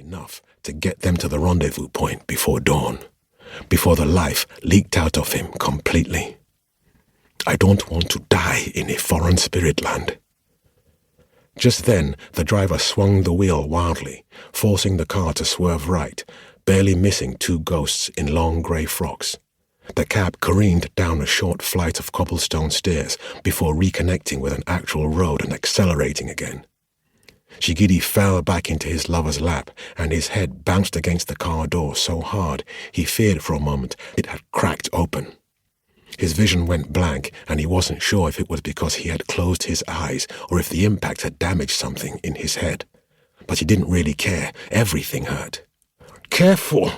enough to get them to the rendezvous point before dawn, before the life leaked out of him completely. I don't want to die in a foreign spirit land. Just then, the driver swung the wheel wildly, forcing the car to swerve right, barely missing two ghosts in long grey frocks. The cab careened down a short flight of cobblestone stairs before reconnecting with an actual road and accelerating again. Shigidi fell back into his lover's lap, and his head bounced against the car door so hard he feared for a moment it had cracked open. His vision went blank, and he wasn't sure if it was because he had closed his eyes or if the impact had damaged something in his head. But he didn't really care. Everything hurt. "Careful!"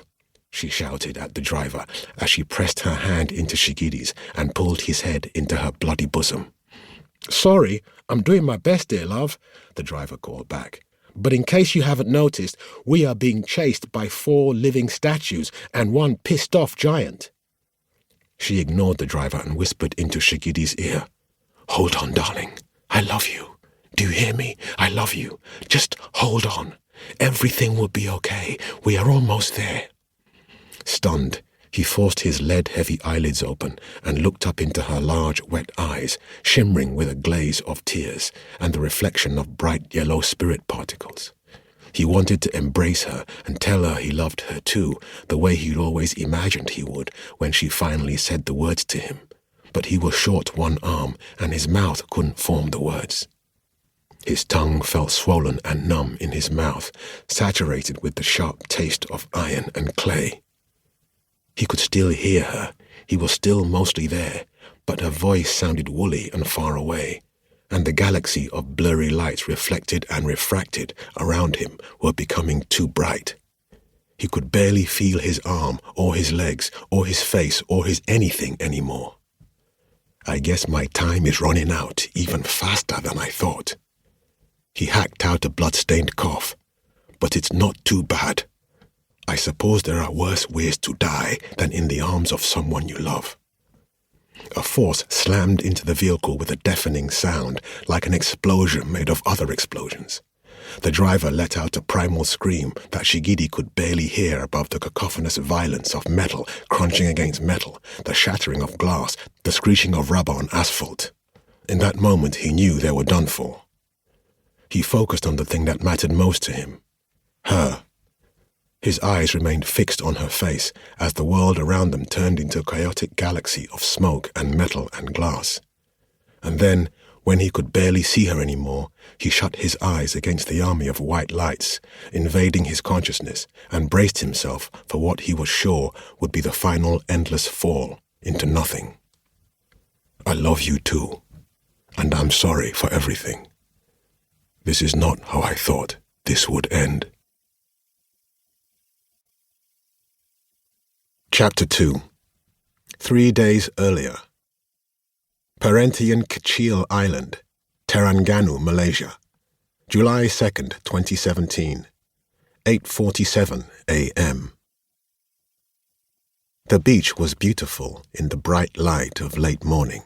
she shouted at the driver as she pressed her hand into Shigidi's and pulled his head into her bloody bosom. "Sorry, I'm doing my best, dear love," the driver called back. "But in case you haven't noticed, we are being chased by 4 living statues and 1 pissed-off giant." She ignored the driver and whispered into Shigidi's ear. "Hold on, darling. I love you. Do you hear me? I love you. Just hold on. Everything will be okay. We are almost there." Stunned, he forced his lead-heavy eyelids open and looked up into her large, wet eyes, shimmering with a glaze of tears and the reflection of bright yellow spirit particles. He wanted to embrace her and tell her he loved her too, the way he'd always imagined he would when she finally said the words to him. But he was short one arm, and his mouth couldn't form the words. His tongue felt swollen and numb in his mouth, saturated with the sharp taste of iron and clay. He could still hear her. He was still mostly there, but her voice sounded woolly and far away, and the galaxy of blurry lights reflected and refracted around him were becoming too bright. He could barely feel his arm or his legs or his face or his anything anymore. "I guess my time is running out even faster than I thought." He hacked out a blood-stained cough. "But it's not too bad. I suppose there are worse ways to die than in the arms of someone you love." A force slammed into the vehicle with a deafening sound, like an explosion made of other explosions. The driver let out a primal scream that Shigidi could barely hear above the cacophonous violence of metal crunching against metal, the shattering of glass, the screeching of rubber on asphalt. In that moment he knew they were done for. He focused on the thing that mattered most to him. Her. His eyes remained fixed on her face as the world around them turned into a chaotic galaxy of smoke and metal and glass. And then, when he could barely see her anymore, he shut his eyes against the army of white lights, invading his consciousness, and braced himself for what he was sure would be the final endless fall into nothing. "I love you too, and I'm sorry for everything. This is not how I thought this would end." Chapter 2. 3 days earlier. Perhentian Kecil Island, Terengganu, Malaysia. July 2nd, 2017. 8:47 a.m. The beach was beautiful in the bright light of late morning.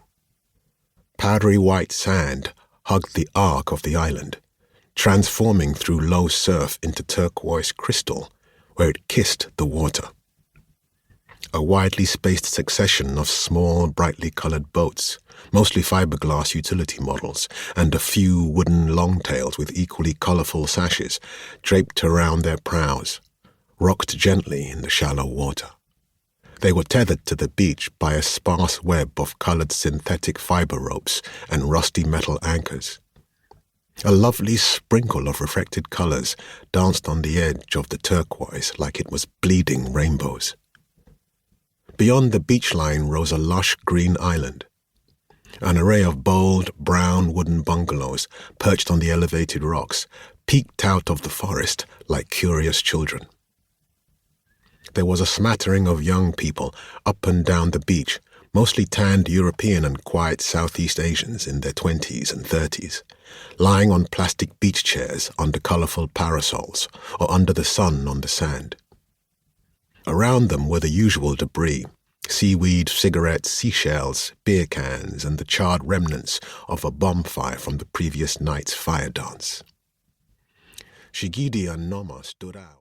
Powdery white sand hugged the arc of the island, transforming through low surf into turquoise crystal where it kissed the water. A widely spaced succession of small, brightly colored boats, mostly fiberglass utility models, and a few wooden longtails with equally colorful sashes draped around their prows, rocked gently in the shallow water. They were tethered to the beach by a sparse web of colored synthetic fiber ropes and rusty metal anchors. A lovely sprinkle of reflected colors danced on the edge of the turquoise like it was bleeding rainbows. Beyond the beach line rose a lush green island. An array of bold, brown wooden bungalows perched on the elevated rocks peeked out of the forest like curious children. There was a smattering of young people up and down the beach, mostly tanned European and quiet Southeast Asians in their 20s and 30s, lying on plastic beach chairs under colorful parasols or under the sun on the sand. Around them were the usual debris: seaweed, cigarettes, seashells, beer cans, and the charred remnants of a bonfire from the previous night's fire dance. Shigidi and Nnoma stood out.